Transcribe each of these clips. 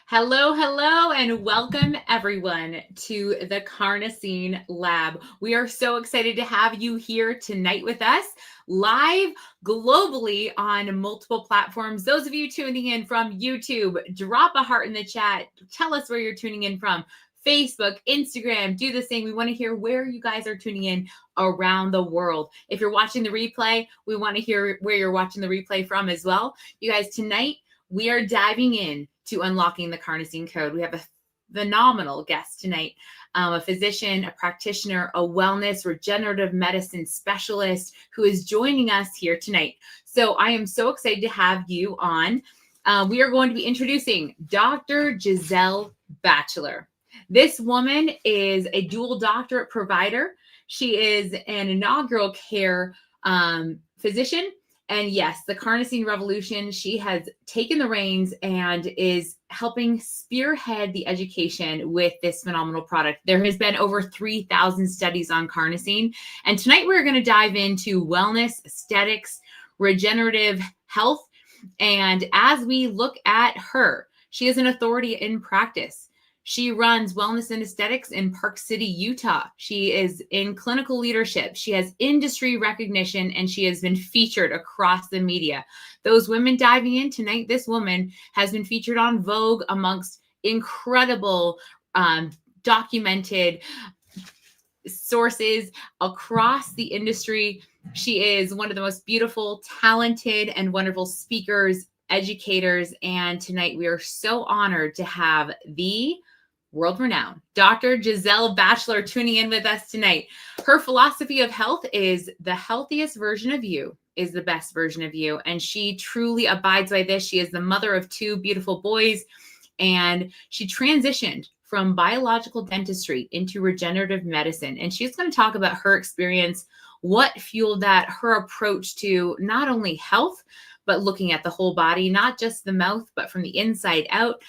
Hello, hello, and welcome everyone to the Carnosine Lab. We are so excited to have you here tonight with us, live globally on multiple platforms. Those of you tuning in from YouTube, drop a heart in the chat. Tell us where you're tuning in from. Facebook, Instagram, do the same. We want to hear where you guys are tuning in around the world. If you're watching the replay, we want to hear where you're watching the replay from as well. You guys, tonight, we are diving in to unlocking the Carnosine code. We have a phenomenal guest tonight, a physician, a practitioner, a wellness regenerative medicine specialist who is joining us here tonight. So I am so excited to have you on. We are going to be introducing Dr. Giselle Batcheller. This woman is a dual doctorate provider. She is an inaugural care physician. And yes, the Carnosine revolution, she has taken the reins and is helping spearhead the education with this phenomenal product. There has been over 3,000 studies on Carnosine. And tonight we're going to dive into wellness, aesthetics, regenerative health. And as we look at her, she is an authority in practice. She runs wellness and aesthetics in Park City, Utah. She is in clinical leadership. She has industry recognition, and she has been featured across the media. Those women diving in tonight, this woman has been featured on Vogue amongst incredible documented sources across the industry. She is one of the most beautiful, talented, and wonderful speakers, educators, and tonight we are so honored to have the world-renowned Dr. Giselle Batcheller tuning in with us tonight. Her philosophy of health is the healthiest version of you is the best version of you. And she truly abides by this. She is the mother of two beautiful boys, and she transitioned from biological dentistry into regenerative medicine. And she's going to talk about her experience, what fueled that, her approach to not only health, but looking at the whole body, not just the mouth, but from the inside out.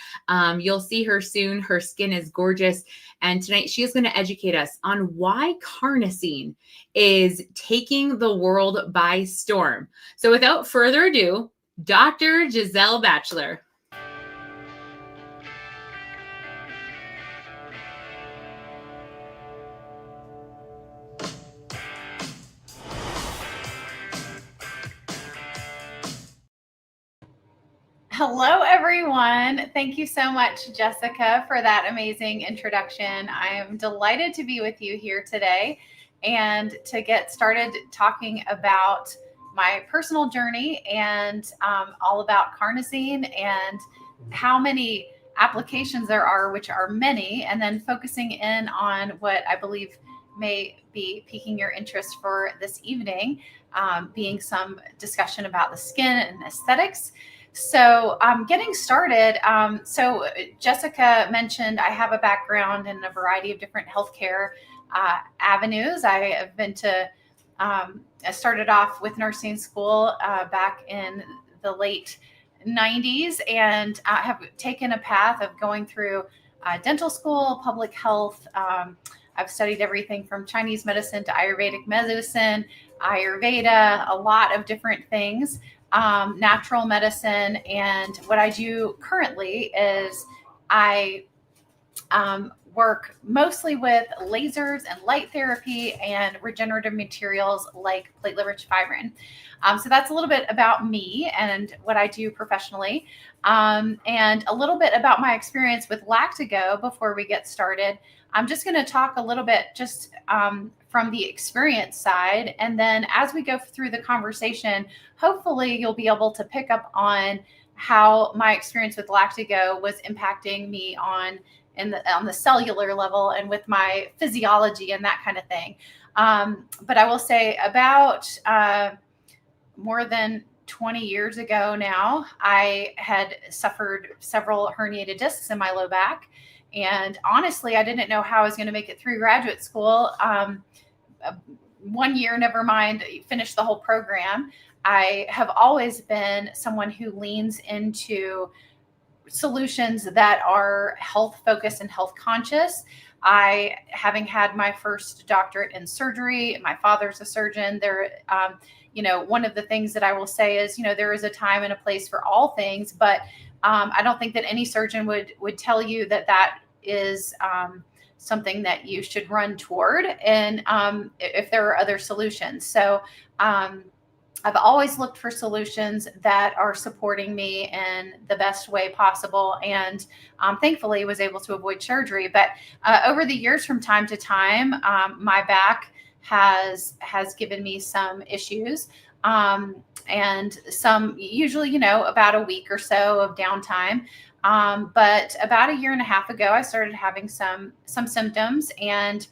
You'll see her soon. Her skin is gorgeous. And tonight she is going to educate us on why Carnosine is taking the world by storm. So without further ado, Dr. Giselle Batcheller. Hello, everyone. Thank you so much, Jessica, for that amazing introduction. I am delighted to be with you here today and to get started talking about my personal journey and all about Carnosine and how many applications there are, which are many, and then focusing in on what I believe may be piquing your interest for this evening, being some discussion about the skin and aesthetics. So getting started, so Jessica mentioned I have a background in a variety of different healthcare avenues. I have been to, I started off with nursing school back in the late 90s and have taken a path of going through dental school, public health. I've studied everything from Chinese medicine to Ayurvedic medicine, Ayurveda, a lot of different things. Natural medicine. And what I do currently is I work mostly with lasers and light therapy and regenerative materials like platelet-rich fibrin. So that's a little bit about me and what I do professionally, and a little bit about my experience with Lactigo before we get started. I'm just going to talk a little bit just from the experience side. And then as we go through the conversation, hopefully you'll be able to pick up on how my experience with Lactigo was impacting me on the cellular level and with my physiology and that kind of thing. But I will say about more than 20 years ago now, I had suffered several herniated discs in my low back. And honestly, I didn't know how I was going to make it through graduate school. 1 year, never mind, finish the whole program. I have always been someone who leans into solutions that are health focused and health conscious. I, having had my first doctorate in surgery, my father's a surgeon. One of the things that I will say is, there is a time and a place for all things, but I don't think that any surgeon would tell you that that is something that you should run toward, and if there are other solutions. So I've always looked for solutions that are supporting me in the best way possible, and thankfully was able to avoid surgery. But over the years, from time to time, my back has given me some issues, and some, usually, about a week or so of downtime. But about a year and a half ago, I started having some symptoms, and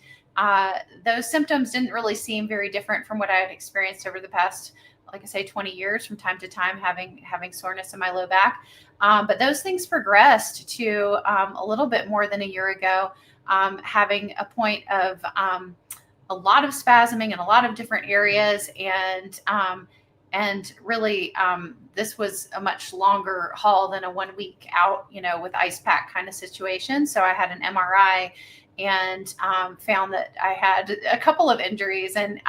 those symptoms didn't really seem very different from what I had experienced over the past, like I say, 20 years, from time to time, having soreness in my low back. But those things progressed to a little bit more than a year ago, having a point of a lot of spasming in a lot of different areas, and really, this was a much longer haul than a 1 week out, with ice pack kind of situation. So I had an MRI, and found that I had a couple of injuries, and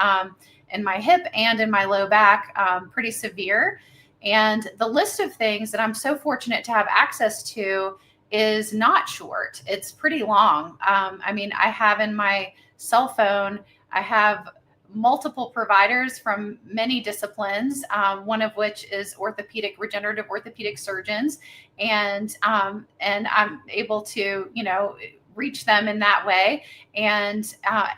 in my hip and in my low back, pretty severe. And the list of things that I'm so fortunate to have access to is not short. It's pretty long. I have in my cell phone, I have multiple providers from many disciplines, one of which is regenerative orthopedic surgeons. And I'm able to, reach them in that way, and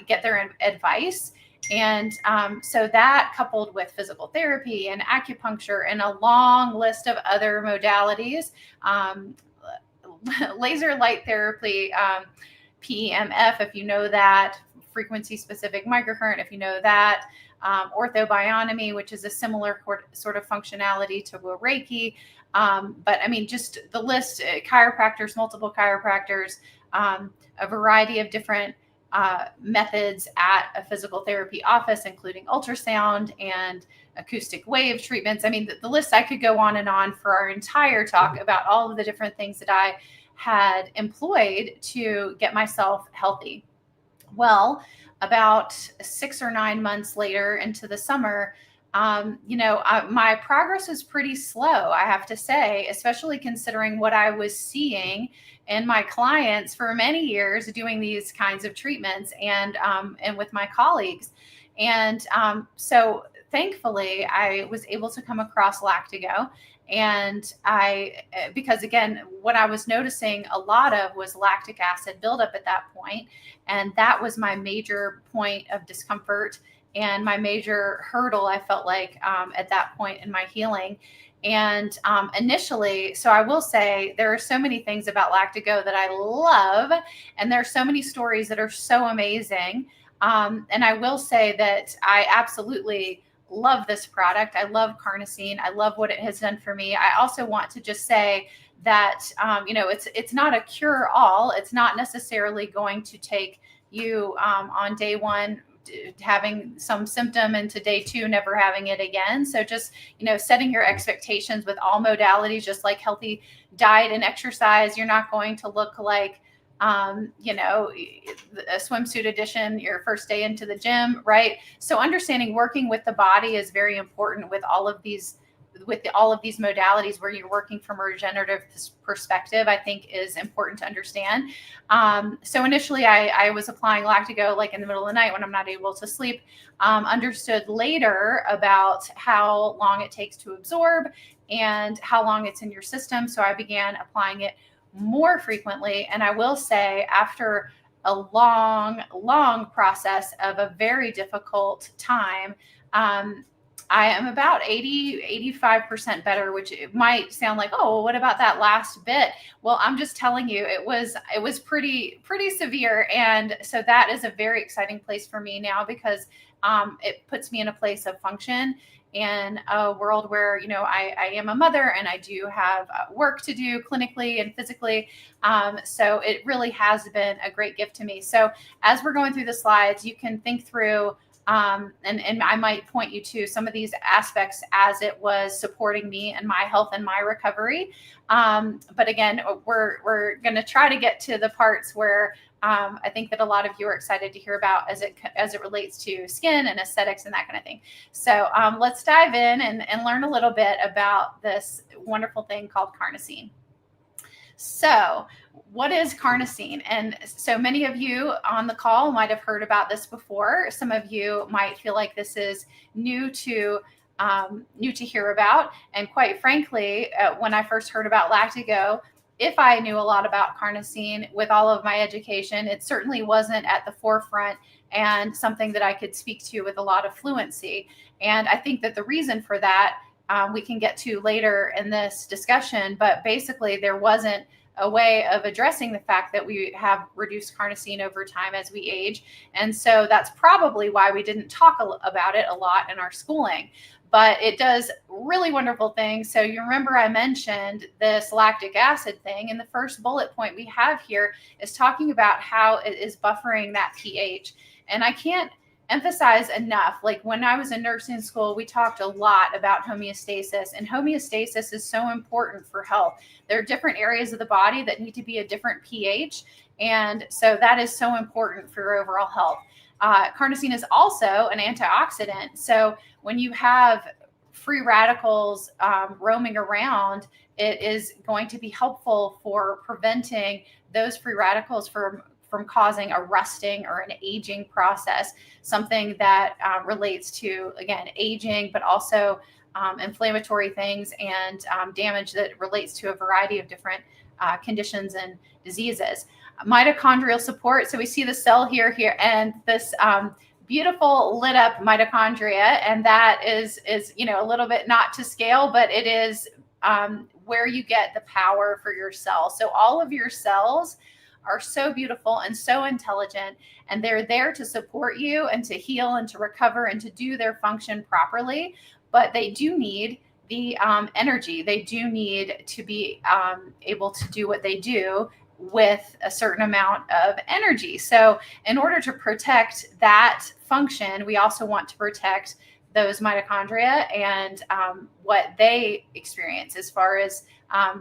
get their advice. And so that, coupled with physical therapy and acupuncture and a long list of other modalities, laser light therapy, PEMF, if you know that, frequency specific microcurrent, if you know that, orthobionomy, which is a similar sort of functionality to Reiki. But just the list, chiropractors, multiple chiropractors, a variety of different methods at a physical therapy office, including ultrasound and acoustic wave treatments. The list, I could go on and on for our entire talk about all of the different things that I had employed to get myself healthy. Well, about 6 or 9 months later into the summer, my progress was pretty slow, I have to say, especially considering what I was seeing in my clients for many years doing these kinds of treatments, and with my colleagues. And so thankfully, I was able to come across Lactigo. And because again, what I was noticing a lot of was lactic acid buildup at that point. And that was my major point of discomfort and my major hurdle, I felt like, at that point in my healing. And initially, so I will say, there are so many things about Lactigo that I love, and there are so many stories that are so amazing. And I will say that I absolutely love this product. I love Carnosine. I love what it has done for me. I also want to just say that, it's not a cure all. It's not necessarily going to take you on day one having some symptom and to day two never having it again. So just, setting your expectations with all modalities, just like healthy diet and exercise, you're not going to look like, a swimsuit edition your first day into the gym, right? So understanding working with the body is very important with all of these modalities, where you're working from a regenerative perspective, I think is important to understand. So initially I was applying Lactigo like in the middle of the night when I'm not able to sleep. Understood later about how long it takes to absorb and how long it's in your system. So I began applying it more frequently. And I will say, after a long, long process of a very difficult time, I am about 85% better, which it might sound like, oh, well, what about that last bit? Well, I'm just telling you, it was pretty severe. And so that is a very exciting place for me now, because it puts me in a place of function in a world where, I am a mother and I do have work to do clinically and physically. So it really has been a great gift to me. So as we're going through the slides, you can think through, and I might point you to some of these aspects as it was supporting me and my health and my recovery. But again, we're going to try to get to the parts where I think that a lot of you are excited to hear about as it relates to skin and aesthetics and that kind of thing. So let's dive in and learn a little bit about this wonderful thing called Carnosine. So, what is carnosine? And so many of you on the call might have heard about this before. Some of you might feel like this is new to hear about. And quite frankly, when I first heard about Lactigo, if I knew a lot about carnosine with all of my education, it certainly wasn't at the forefront and something that I could speak to with a lot of fluency. And I think that the reason for that we can get to later in this discussion, but basically there wasn't a way of addressing the fact that we have reduced carnosine over time as we age. And so that's probably why we didn't talk about it a lot in our schooling. But it does really wonderful things. So you remember I mentioned this lactic acid thing, and the first bullet point we have here is talking about how it is buffering that pH. And I can't emphasize enough, like when I was in nursing school, we talked a lot about homeostasis, and homeostasis is so important for health. There are different areas of the body that need to be a different pH, and so that is so important for your overall health. Carnosine is also an antioxidant, so when you have free radicals roaming around, it is going to be helpful for preventing those free radicals from causing a rusting or an aging process, something that relates to, again, aging, but also inflammatory things and damage that relates to a variety of different conditions and diseases. Mitochondrial support. So we see the cell here, and this beautiful lit up mitochondria, and that is a little bit not to scale, but it is where you get the power for your cells. So all of your cells are so beautiful and so intelligent, and they're there to support you and to heal and to recover and to do their function properly. But they do need the energy. They do need to be able to do what they do with a certain amount of energy. So in order to protect that function, we also want to protect those mitochondria and what they experience as far as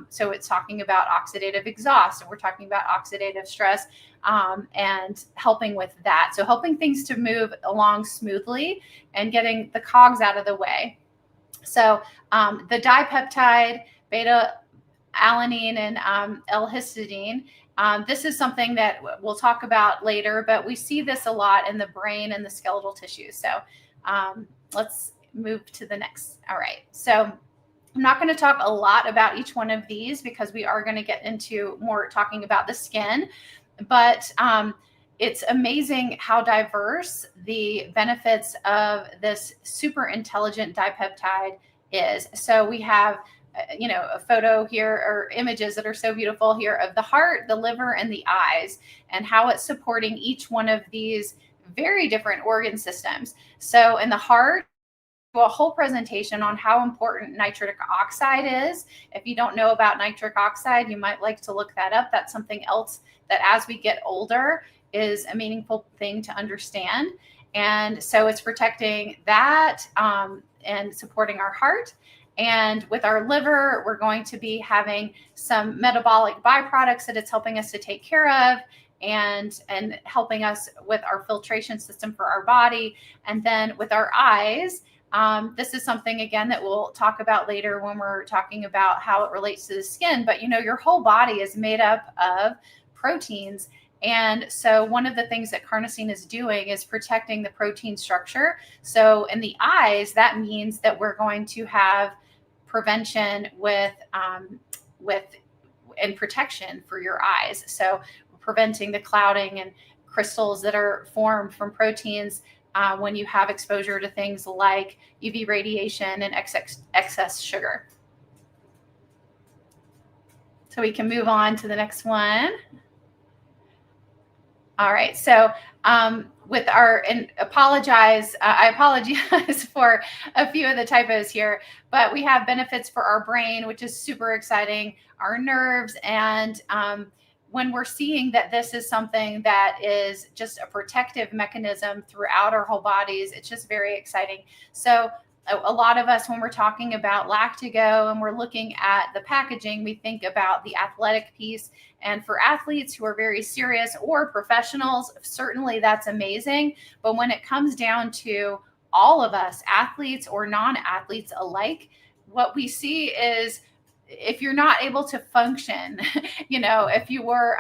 so it's talking about oxidative exhaust, and we're talking about oxidative stress and helping with that. So helping things to move along smoothly and getting the cogs out of the way. So the dipeptide, beta alanine, and L-histidine. This is something that we'll talk about later, but we see this a lot in the brain and the skeletal tissue. So let's move to the next. All right. So I'm not going to talk a lot about each one of these because we are going to get into more talking about the skin, but it's amazing how diverse the benefits of this super intelligent dipeptide is. So we have a photo here, or images that are so beautiful here, of the heart, the liver, and the eyes, and how it's supporting each one of these very different organ systems. So in the heart, a whole presentation on how important nitric oxide is. If you don't know about nitric oxide, you might like to look that up. That's something else that as we get older is a meaningful thing to understand. And so it's protecting that and supporting our heart. And with our liver, we're going to be having some metabolic byproducts that it's helping us to take care of, and helping us with our filtration system for our body. And then with our eyes, this is something, again, that we'll talk about later when we're talking about how it relates to the skin. But, your whole body is made up of proteins. And so one of the things that carnosine is doing is protecting the protein structure. So in the eyes, that means that we're going to have prevention with and protection for your eyes. So preventing the clouding and crystals that are formed from proteins when you have exposure to things like UV radiation and excess sugar. So we can move on to the next one. All right. So with our, and I apologize for a few of the typos here, but we have benefits for our brain, which is super exciting, our nerves, and when we're seeing that this is something that is just a protective mechanism throughout our whole bodies, it's just very exciting. So a lot of us, when we're talking about Lactigo and we're looking at the packaging, we think about the athletic piece. And for athletes who are very serious or professionals, certainly that's amazing. But when it comes down to all of us, athletes or non-athletes alike, what we see is if you're not able to function, if you were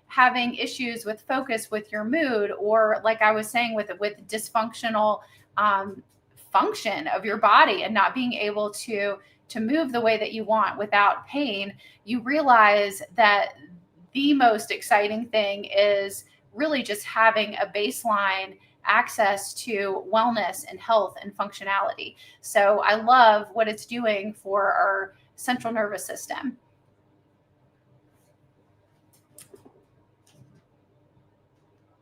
having issues with focus, with your mood, or like I was saying, with dysfunctional function of your body and not being able to move the way that you want without pain, you realize that the most exciting thing is really just having a baseline access to wellness and health and functionality. So I love what it's doing for our central nervous system.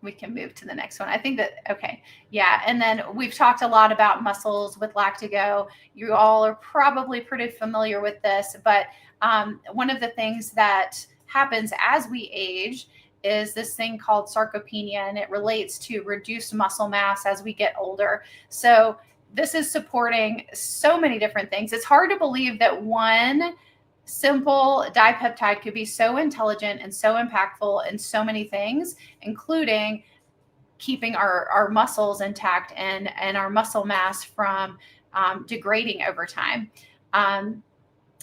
We can move to the next one. I think that, okay. Yeah. And then we've talked a lot about muscles with Lactigo. You all are probably pretty familiar with this, but one of the things that happens as we age is this thing called sarcopenia, and it relates to reduced muscle mass as we get older. So this is supporting so many different things. It's hard to believe that one simple dipeptide could be so intelligent and so impactful in so many things, including keeping our muscles intact and our muscle mass from degrading over time.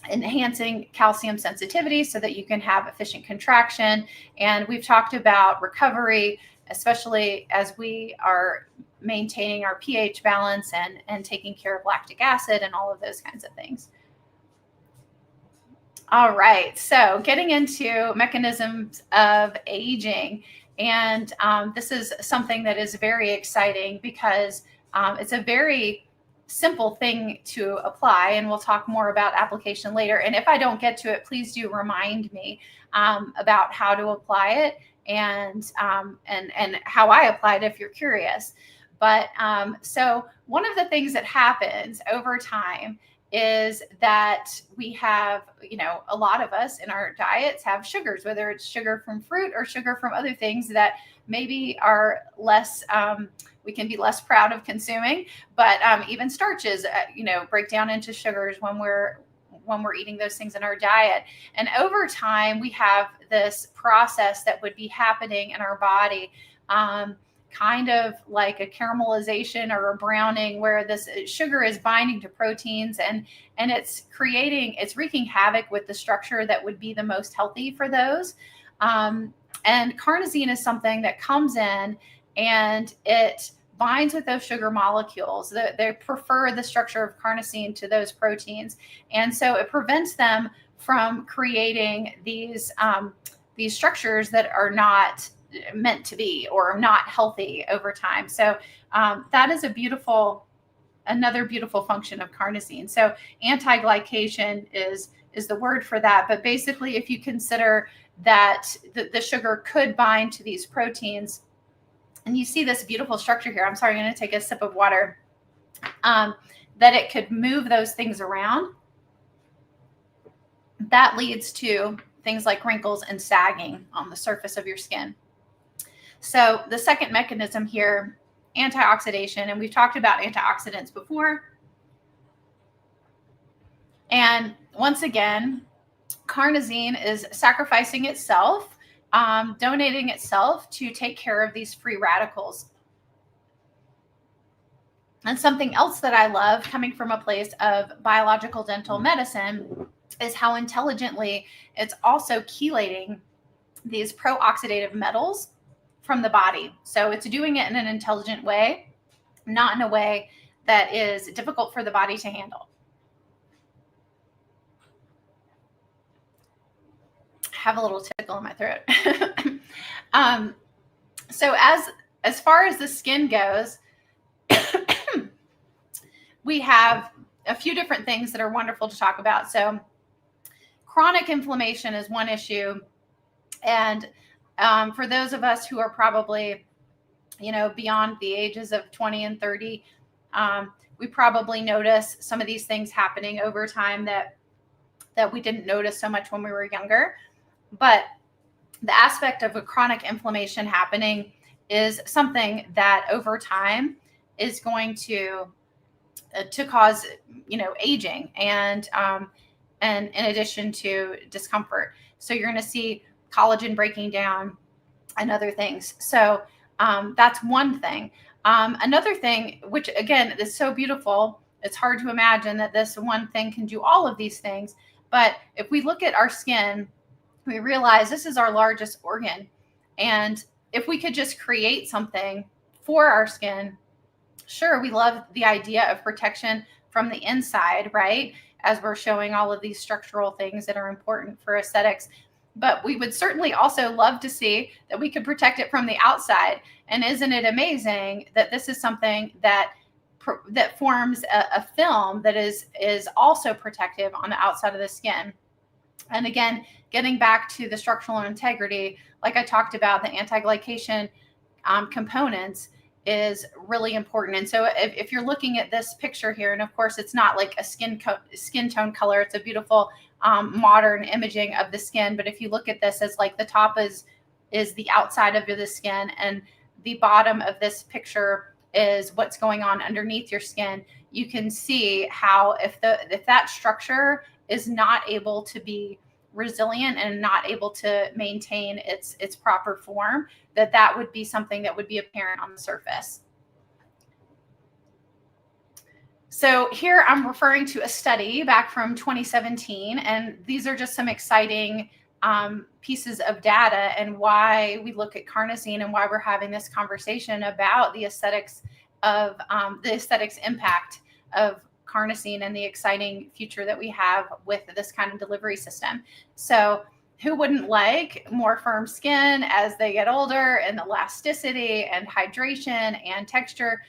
Enhancing calcium sensitivity so that you can have efficient contraction. And we've talked about recovery, especially as we are maintaining our pH balance and taking care of lactic acid and all of those kinds of things. All right, so getting into mechanisms of aging. And this is something that is very exciting because it's a very simple thing to apply, and we'll talk more about application later. And if I don't get to it, please do remind me about how to apply it and how I apply it if you're curious. But so one of the things that happens over time is that we have, a lot of us in our diets have sugars, whether it's sugar from fruit or sugar from other things that maybe are less, we can be less proud of consuming, but even starches, break down into sugars when we're eating those things in our diet. And over time, we have this process that would be happening in our body, kind of like a caramelization or a browning, where this sugar is binding to proteins and it's wreaking havoc with the structure that would be the most healthy for those. And carnosine is something that comes in and it binds with those sugar molecules. They prefer the structure of carnosine to those proteins. And so it prevents them from creating these structures that are not meant to be or not healthy over time. So that is another beautiful function of carnosine. So anti-glycation is the word for that. But basically, if you consider that the sugar could bind to these proteins, and you see this beautiful structure here. I'm sorry, I'm going to take a sip of water. That it could move those things around. That leads to things like wrinkles and sagging on the surface of your skin. So the second mechanism here, antioxidation, and we've talked about antioxidants before. And once again, carnosine is sacrificing itself, donating itself to take care of these free radicals. And something else that I love, coming from a place of biological dental medicine, is how intelligently it's also chelating these pro-oxidative metals from the body. So it's doing it in an intelligent way, not in a way that is difficult for the body to handle. I have a little tickle in my throat. So as far as the skin goes, we have a few different things that are wonderful to talk about. So chronic inflammation is one issue. And for those of us who are probably, beyond the ages of 20 and 30, we probably notice some of these things happening over time that we didn't notice so much when we were younger. But the aspect of a chronic inflammation happening is something that over time is going to cause, aging and in addition to discomfort. So you're going to see collagen breaking down and other things. So that's one thing. Another thing, which again is so beautiful, it's hard to imagine that this one thing can do all of these things, But if we look at our skin, we realize this is our largest organ. And if we could just create something for our skin, sure, we love the idea of protection from the inside, right? As we're showing all of these structural things that are important for aesthetics. But we would certainly also love to see that we could protect it from the outside. And isn't it amazing that this is something that forms a film that is also protective on the outside of the skin? And again, getting back to the structural integrity, like I talked about, the anti-glycation components is really important. And so if you're looking at this picture here, and of course it's not like a skin tone color, it's a beautiful modern imaging of the skin. But if you look at this as like the top is the outside of the skin, and the bottom of this picture is what's going on underneath your skin, you can see how if that structure is not able to be resilient and not able to maintain its proper form, that would be something that would be apparent on the surface. So here I'm referring to a study back from 2017, and these are just some exciting pieces of data and why we look at carnosine and why we're having this conversation about the aesthetics impact of carnosine and the exciting future that we have with this kind of delivery system. So who wouldn't like more firm skin as they get older, and elasticity and hydration and texture?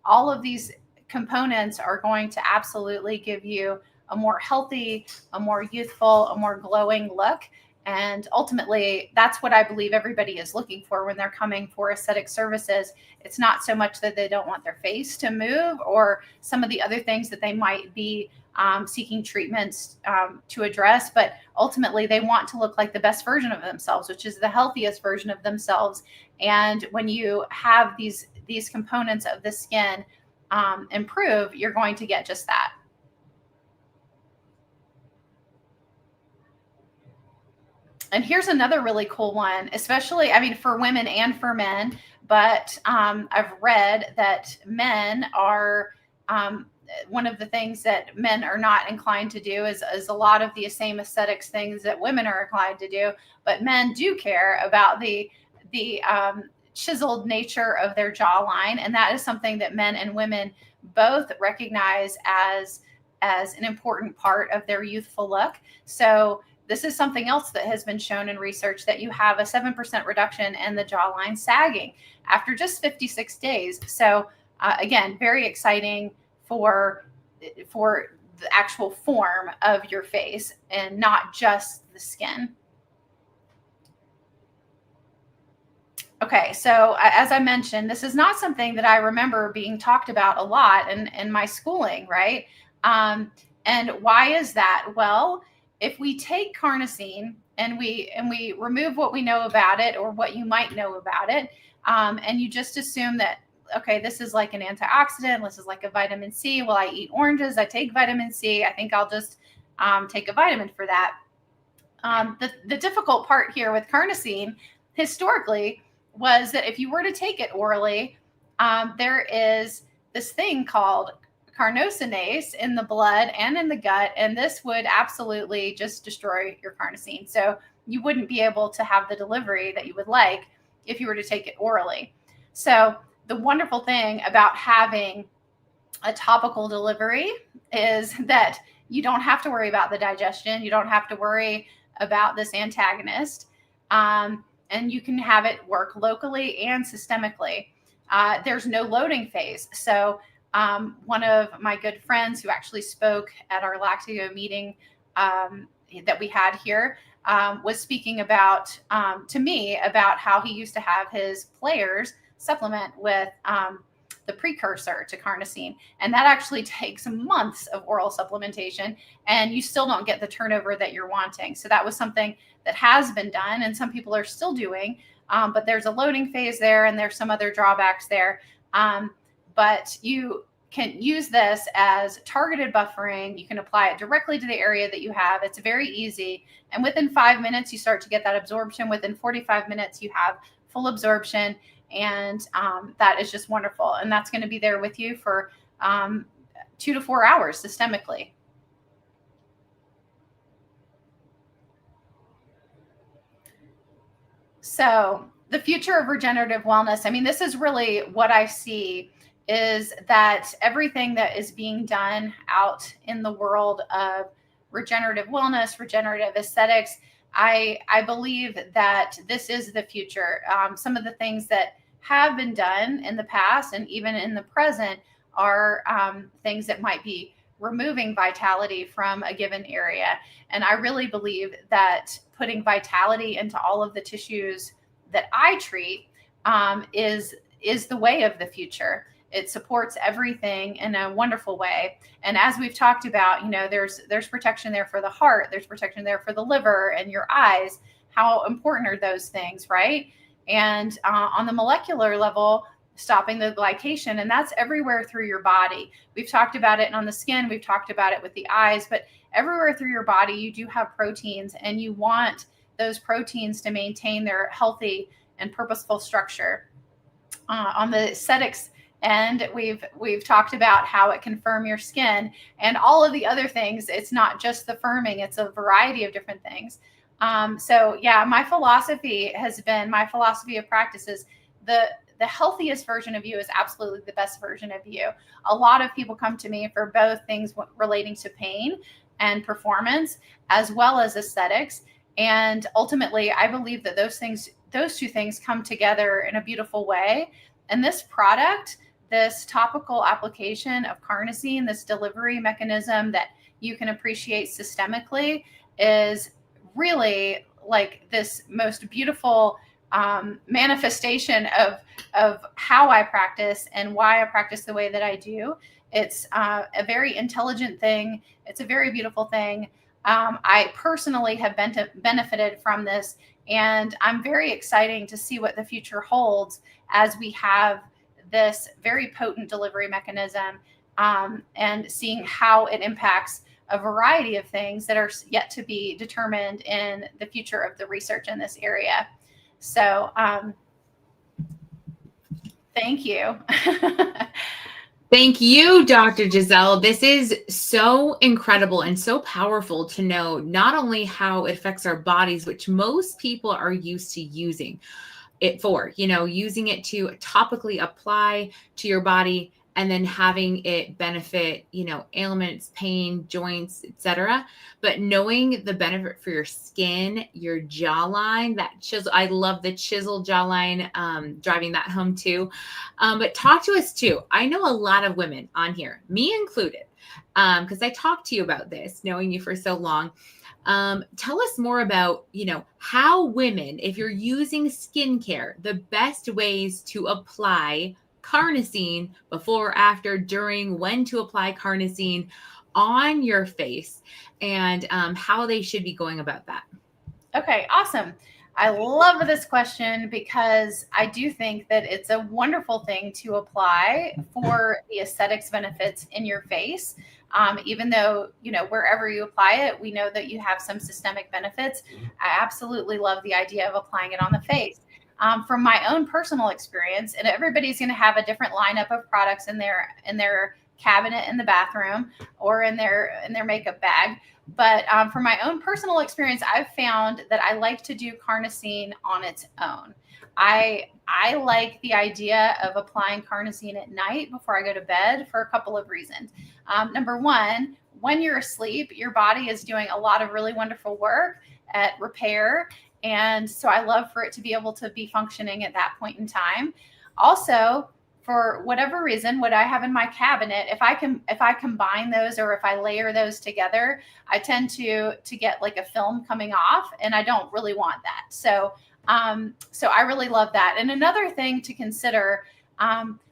All of these components are going to absolutely give you a more healthy, a more youthful, a more glowing look. And ultimately, that's what I believe everybody is looking for when they're coming for aesthetic services. It's not so much that they don't want their face to move or some of the other things that they might be seeking treatments to address, but ultimately they want to look like the best version of themselves, which is the healthiest version of themselves. And when you have these components of the skin improve, you're going to get just that. And here's another really cool one, especially, I mean, for women and for men, but I've read that men are, one of the things that men are not inclined to do is a lot of the same aesthetics things that women are inclined to do, but men do care about the chiseled nature of their jawline. And that is something that men and women both recognize as an important part of their youthful look. So this is something else that has been shown in research, that you have a 7% reduction in the jawline sagging after just 56 days. So again, very exciting for the actual form of your face and not just the skin. Okay, so as I mentioned, this is not something that I remember being talked about a lot in my schooling, right? And why is that? Well, if we take carnosine and we remove what we know about it or what you might know about it, and you just assume that, okay, this is like an antioxidant, this is like a vitamin C. Well, I eat oranges, I take vitamin C. I think I'll just take a vitamin for that. The difficult part here with carnosine historically was that if you were to take it orally, there is this thing called carnosinase in the blood and in the gut, and this would absolutely just destroy your carnosine. So you wouldn't be able to have the delivery that you would like if you were to take it orally. So the wonderful thing about having a topical delivery is that you don't have to worry about the digestion. You don't have to worry about this antagonist. And you can have it work locally and systemically. There's no loading phase. So one of my good friends who actually spoke at our Lactio meeting that we had here was speaking about to me about how he used to have his players supplement with the precursor to carnosine. And that actually takes months of oral supplementation, and you still don't get the turnover that you're wanting. So that was something that has been done, and some people are still doing, but there's a loading phase there, and there's some other drawbacks there. But you can use this as targeted buffering. You can apply it directly to the area that you have. It's very easy. And within 5 minutes, you start to get that absorption. Within 45 minutes, you have full absorption. And that is just wonderful. And that's going to be there with you for 2 to 4 hours systemically. So the future of regenerative wellness, I mean, this is really what I see, is that everything that is being done out in the world of regenerative wellness, regenerative aesthetics, I believe that this is the future. Some of the things that have been done in the past and even in the present are things that might be removing vitality from a given area. And I really believe that putting vitality into all of the tissues that I treat is the way of the future. It supports everything in a wonderful way. And as we've talked about, there's protection there for the heart, there's protection there for the liver and your eyes. How important are those things, right? And on the molecular level, stopping the glycation, and that's everywhere through your body. We've talked about it on the skin, we've talked about it with the eyes, but everywhere through your body, you do have proteins, and you want those proteins to maintain their healthy and purposeful structure. On the aesthetics end, we've talked about how it can firm your skin and all of the other things. It's not just the firming, it's a variety of different things. So yeah, my philosophy of practice is the healthiest version of you is absolutely the best version of you. A lot of people come to me for both things relating to pain and performance, as well as aesthetics. And ultimately, I believe that those two things come together in a beautiful way. And this product, this topical application of Carnosine, this delivery mechanism that you can appreciate systemically, is really like this most beautiful manifestation of how I practice and why I practice the way that I do. It's a very intelligent thing. It's a very beautiful thing. I personally have benefited from this, and I'm very excited to see what the future holds as we have this very potent delivery mechanism, and seeing how it impacts a variety of things that are yet to be determined in the future of the research in this area. So thank you. Thank you, Dr. Giselle. This is so incredible and so powerful to know not only how it affects our bodies, which most people are used to using it for, using it to topically apply to your body and then having it benefit, ailments, pain, joints, etc. But knowing the benefit for your skin, your jawline, that chisel, I love the chisel jawline, driving that home too. But talk to us too. I know a lot of women on here, me included, because I talked to you about this, knowing you for so long. Tell us more about, how women, if you're using skincare, the best ways to apply Carnosine before, after, during, when to apply Carnosine on your face, and how they should be going about that. Okay, awesome. I love this question because I do think that it's a wonderful thing to apply for the aesthetics benefits in your face. Even though, wherever you apply it, we know that you have some systemic benefits. I absolutely love the idea of applying it on the face. From my own personal experience, and everybody's going to have a different lineup of products in their cabinet in the bathroom or in their makeup bag. But from my own personal experience, I've found that I like to do Carnosine on its own. I like the idea of applying Carnosine at night before I go to bed for a couple of reasons. Number one, when you're asleep, your body is doing a lot of really wonderful work at repair. And so I love for it to be able to be functioning at that point in time. Also, for whatever reason, what I have in my cabinet, if I combine those or if I layer those together, I tend to get like a film coming off, and I don't really want that. So I really love that. And another thing to consider,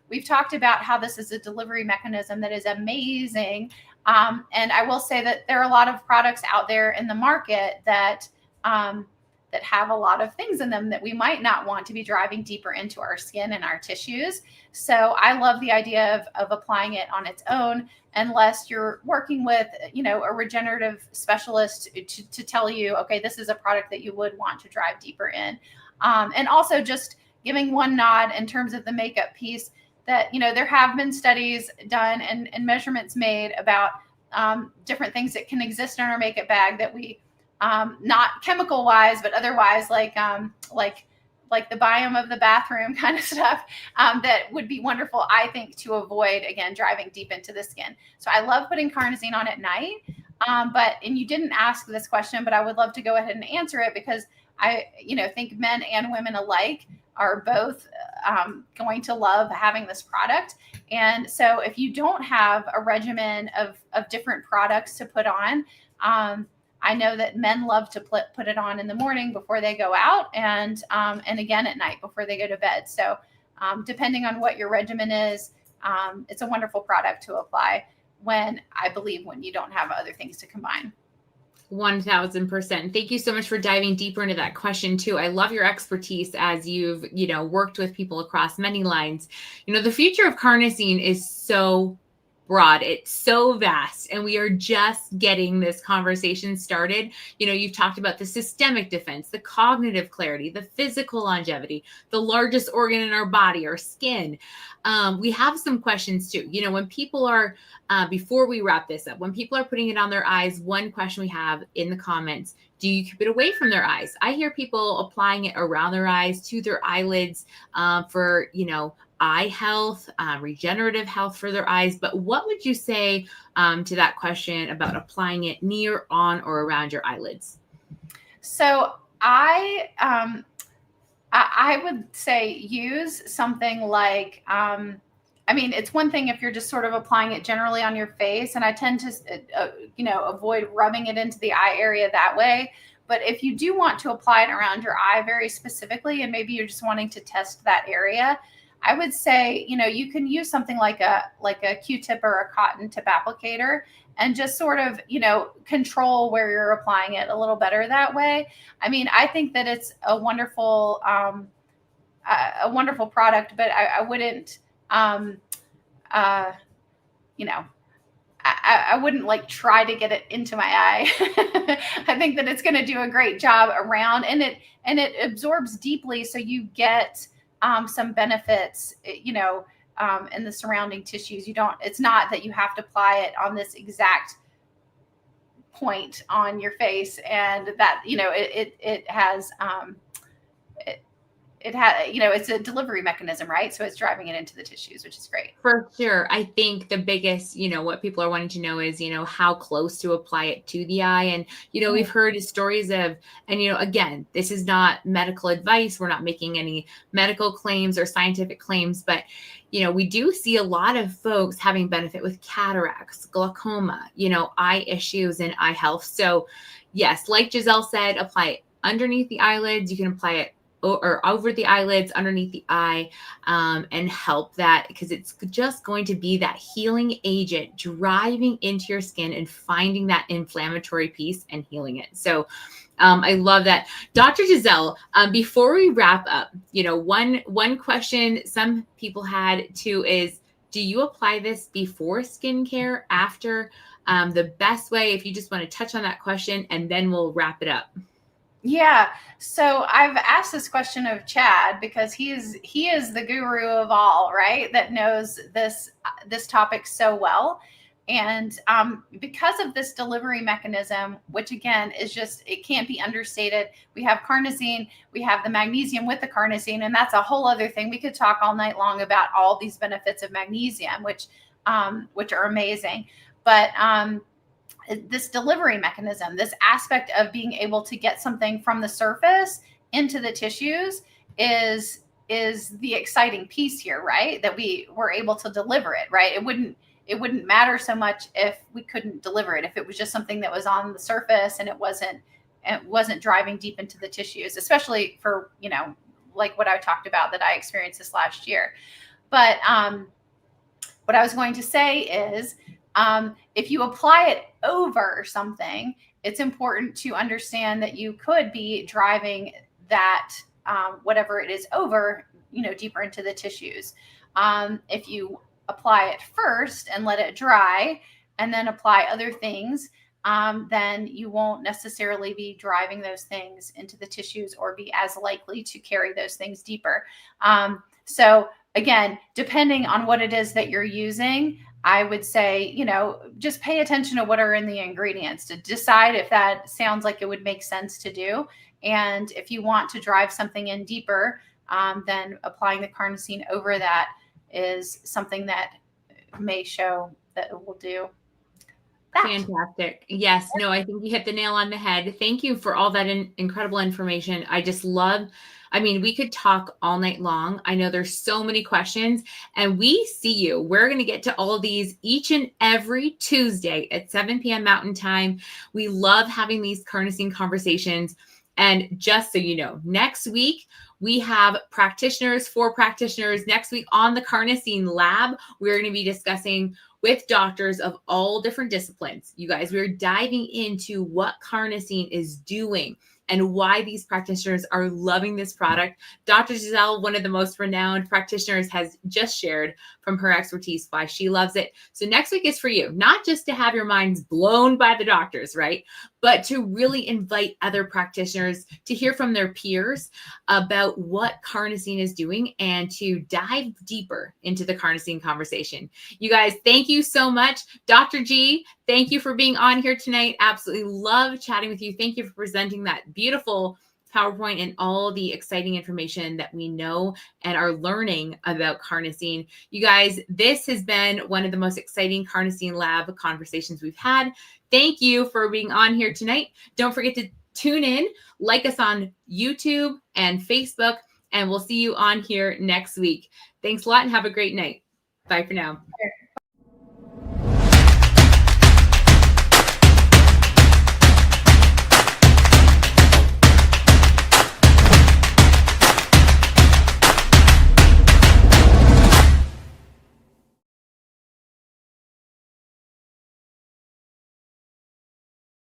we've talked about how this is a delivery mechanism that is amazing. And I will say that there are a lot of products out there in the market that have a lot of things in them that we might not want to be driving deeper into our skin and our tissues. So I love the idea of applying it on its own, unless you're working with, a regenerative specialist to tell you, okay, this is a product that you would want to drive deeper in. And also just giving one nod in terms of the makeup piece, that, there have been studies done and measurements made about different things that can exist in our makeup bag that we, not chemical wise, but otherwise, like like the biome of the bathroom kind of stuff, that would be wonderful, I think, to avoid, again, driving deep into the skin. So I love putting carnosine on at night. And you didn't ask this question, but I would love to go ahead and answer it, because I, think men and women alike are both going to love having this product. And so if you don't have a regimen of different products to put on, I know that men love to put it on in the morning before they go out, and again at night before they go to bed. So depending on what your regimen is, it's a wonderful product to apply when you don't have other things to combine. 1000%. Thank you so much for diving deeper into that question too. I love your expertise as you've, worked with people across many lines. The future of carnosine is so broad. It's so vast, and we are just getting this conversation started. You've talked about the systemic defense, the cognitive clarity, the physical longevity, the largest organ in our body, our skin. We have some questions too. When people are, before we wrap this up, when people are putting it on their eyes, one question we have in the comments: do you keep it away from their eyes? I hear people applying it around their eyes, to their eyelids, for, eye health, regenerative health for their eyes. But what would you say to that question about applying it near, on, or around your eyelids? So I would say use something like, it's one thing if you're just sort of applying it generally on your face, and I tend to, avoid rubbing it into the eye area that way. But if you do want to apply it around your eye very specifically, and maybe you're just wanting to test that area, I would say, you can use something like a Q-tip or a cotton tip applicator, and just sort of, control where you're applying it a little better that way. I think that it's a wonderful product, but I wouldn't, I wouldn't like try to get it into my eye. I think that it's going to do a great job around, and it absorbs deeply, so you get some benefits, in the surrounding tissues. It's not that you have to apply it on this exact point on your face, and that, it has, it's a delivery mechanism, right? So it's driving it into the tissues, which is great. For sure. I think the biggest, what people are wanting to know is, how close to apply it to the eye. And, we've heard stories of, and, again, this is not medical advice. We're not making any medical claims or scientific claims, but, we do see a lot of folks having benefit with cataracts, glaucoma, eye issues and eye health. So yes, like Giselle said, apply it underneath the eyelids. You can apply it or over the eyelids, underneath the eye, and help that, because it's just going to be that healing agent driving into your skin and finding that inflammatory piece and healing it. So I love that. Dr. Giselle, before we wrap up, one question some people had too is, do you apply this before skincare, after? The best way, if you just want to touch on that question, and then we'll wrap it up. Yeah. So I've asked this question of Chad, because he is the guru of all, right? That knows this topic so well. And because of this delivery mechanism, which again is just, it can't be understated. We have carnosine, we have the magnesium with the carnosine, and that's a whole other thing. We could talk all night long about all these benefits of magnesium, which are amazing. But this delivery mechanism, this aspect of being able to get something from the surface into the tissues is the exciting piece here, right? That we were able to deliver it, right? It wouldn't matter so much if we couldn't deliver it, if it was just something that was on the surface and it wasn't driving deep into the tissues, especially for, like what I talked about that I experienced this last year. But what I was going to say is, if you apply it over something, it's important to understand that you could be driving that, whatever it is over, deeper into the tissues. If you apply it first and let it dry and then apply other things, then you won't necessarily be driving those things into the tissues or be as likely to carry those things deeper. So again, depending on what it is that you're using, I would say, just pay attention to what are in the ingredients to decide if that sounds like it would make sense to do. And if you want to drive something in deeper, then applying the carnosine over that is something that may show that it will do that. Fantastic. Yes. No, I think you hit the nail on the head. Thank you for all that incredible information. I just love, I mean, we could talk all night long. I know there's so many questions, and we see you. We're going to get to all of these each and every Tuesday at 7 p.m. Mountain Time. We love having these carnosine conversations. And just so you know, next week, we have practitioners, 4 practitioners next week on the Carnosine Lab. We're going to be discussing with doctors of all different disciplines. You guys, we're diving into what carnosine is doing and why these practitioners are loving this product. Dr. Giselle, one of the most renowned practitioners, has just shared from her expertise why she loves it. So next week is for you, not just to have your minds blown by the doctors, right? But to really invite other practitioners to hear from their peers about what carnosine is doing and to dive deeper into the carnosine conversation. You guys, thank you so much. Dr. G, thank you for being on here tonight. Absolutely love chatting with you. Thank you for presenting that beautiful PowerPoint and all the exciting information that we know and are learning about carnosine. You guys, this has been one of the most exciting Carnosine Lab conversations we've had. Thank you for being on here tonight. Don't forget to tune in, like us on YouTube and Facebook, and we'll see you on here next week. Thanks a lot and have a great night. Bye for now.